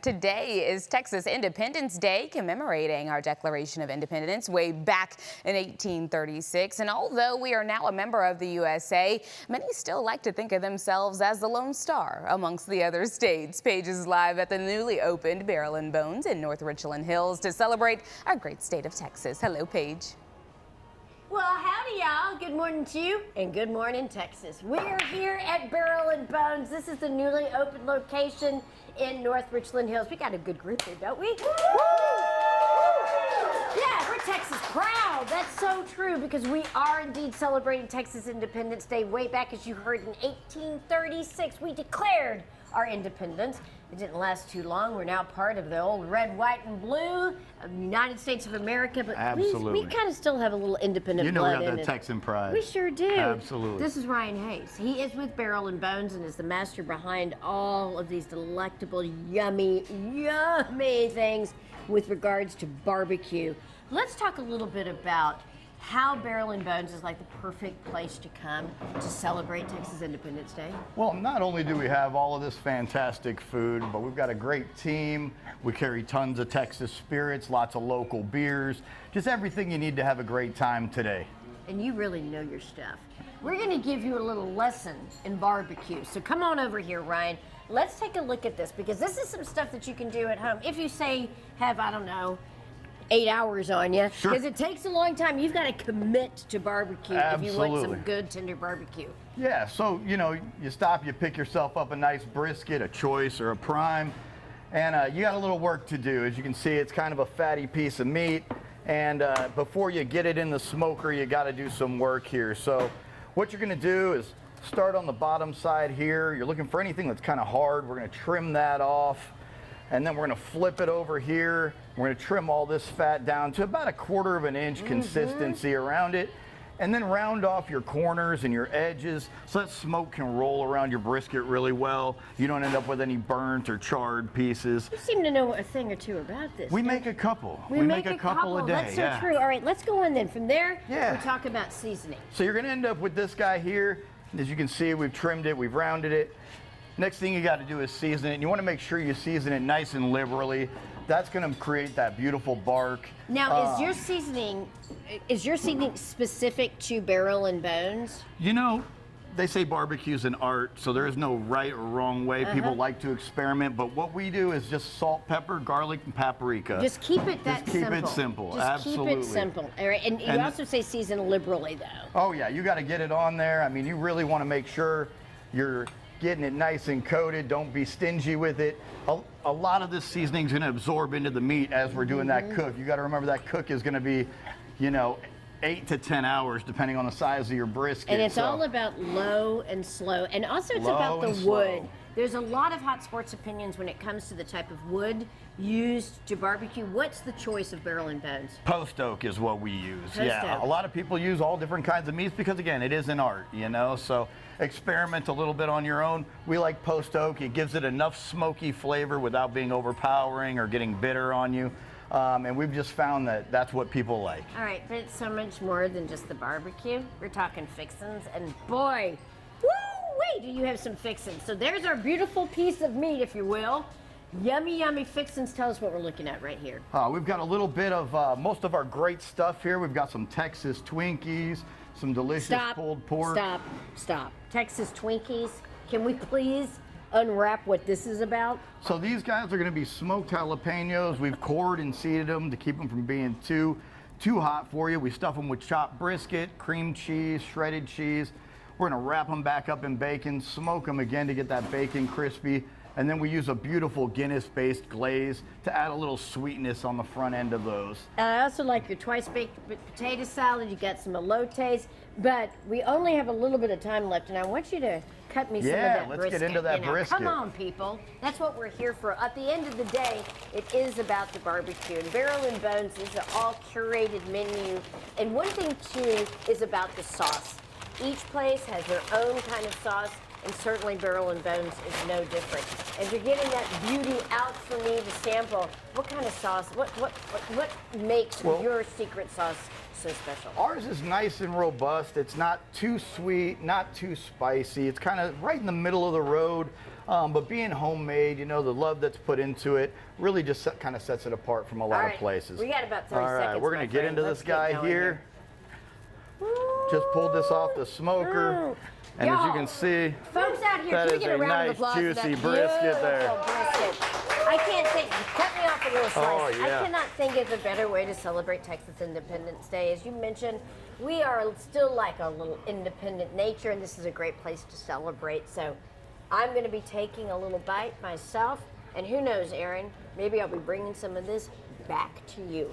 Today is Texas Independence Day, commemorating our Declaration of Independence way back in 1836. And although we are now a member of the USA, many still like to think of themselves as the Lone Star amongst the other states. Paige is live at the newly opened Barrel and Bones in North Richland Hills to celebrate our great state of Texas. Hello, Paige. Well, howdy, y'all. Good morning to you, and good morning, Texas. We're here at Barrel and Bones. This is the newly opened location in North Richland Hills. We got a good group here, don't we? Woo! Yeah, we're Texas proud. That's so true, because we are indeed celebrating Texas Independence Day way back, as you heard, in 1836. We declared our independence. It didn't last too long. We're now part of the old red, white, and blue of the United States of America, but we kind of still have a little independent blood in it. You know we got that Texan pride. We sure do. Absolutely. This is Ryan Hayes. He is with Barrel and Bones and is the master behind all of these delectable, yummy, yummy things with regards to barbecue. Let's talk a little bit about how Barrel and Bones is like the perfect place to come to celebrate Texas Independence Day. Well, not only do we have all of this fantastic food, but we've got a great team. We carry tons of Texas spirits, lots of local beers, just everything you need to have a great time today. And you really know your stuff. We're going to give you a little lesson in barbecue. So come on over here, Ryan. Let's take a look at this, because this is some stuff that you can do at home. If you say have, I don't know, 8 hours on you, because it takes a long time. You've got to commit to barbecue if you want some good tender barbecue. Yeah, so you know, you stop, you pick yourself up a nice brisket, a choice or a prime, and you got a little work to do. As you can see, it's kind of a fatty piece of meat, and before you get it in the smoker, you got to do some work here. So what you're going to do is start on the bottom side here. You're looking for anything that's kind of hard. We're going to trim that off. And then we're going to flip it over here. We're going to trim all this fat down to about 1/4 of an inch consistency around it. And then round off your corners and your edges so that smoke can roll around your brisket really well. You don't end up with any burnt or charred pieces. You seem to know a thing or two about this. We make a couple. We make a couple a day. That's so true. All right, let's go on then. From there, we'll talk about seasoning. So you're going to end up with this guy here. As you can see, we've trimmed it, we've rounded it. Next thing you got to do is season it. And you want to make sure you season it nice and liberally. That's going to create that beautiful bark. Now, is your seasoning specific to Barrel and Bones? You know, they say barbecue's an art, so there is no right or wrong way. People like to experiment, but what we do is just salt, pepper, garlic, and paprika. Just keep it that simple. Just keep it simple. Just Absolutely. keep it simple. All right, and you also say season liberally, though. Oh yeah, you got to get it on there. I mean, you really want to make sure you're getting it nice and coated. Don't be stingy with it. A lot of this seasoning is going to absorb into the meat as we're doing that cook. You got to remember that cook is going to be, you know, 8 to 10 hours depending on the size of your brisket. And it's all about low and slow. And also it's about the wood. There's a lot of hot sports opinions when it comes to the type of wood used to barbecue. What's the choice of Barrel and Bones? Post oak is what we use. Post oak. A lot of people use all different kinds of meats because, again, it is an art, you know, so experiment a little bit on your own. We like post oak. It gives it enough smoky flavor without being overpowering or getting bitter on you. And we've just found that that's what people like. All right, but it's so much more than just the barbecue. We're talking fixins, and boy, woo-wee, do you have some fixins. So there's our beautiful piece of meat, if you will. Yummy, yummy fixins. Tell us what we're looking at right here. We've got a little bit of most of our great stuff here. We've got some Texas Twinkies, some delicious pulled pork. Stop. Texas Twinkies. Can we please unwrap what this is about? So these guys are going to be smoked jalapenos. We've cored and seeded them to keep them from being too hot for you. We stuff them with chopped brisket, cream cheese, shredded cheese. We're going to wrap them back up in bacon, smoke them again to get that bacon crispy. And then we use a beautiful Guinness-based glaze to add a little sweetness on the front end of those. I also like your twice-baked potato salad. You got some elotes, but we only have a little bit of time left, and I want you to cut me some of that brisket. Yeah, let's get into that brisket. Come on, people. That's what we're here for. At the end of the day, it is about the barbecue. And Barrel and Bones is an all-curated menu. And one thing, too, is about the sauce. Each place has their own kind of sauce, and certainly Barrel and Bones is no different. As you're getting that beauty out for me to sample, what kind of sauce, what makes your secret sauce so special? Ours is nice and robust. It's not too sweet, not too spicy. It's kind of right in the middle of the road. But being homemade, you know, the love that's put into it really just kind of sets it apart from a lot of places. We got about 30 All right, seconds. we're going to get into this guy here. Just pulled this off the smoker. And as you can see, folks out here, that can we is get a a round of nice, applause for juicy that brisket there. beautiful brisket. I can't think, cut me off a little slice. Oh, yeah. I cannot think of a better way to celebrate Texas Independence Day. As you mentioned, we are still like a little independent nature, and this is a great place to celebrate. So I'm going to be taking a little bite myself, and who knows, Aaron, maybe I'll be bringing some of this back to you.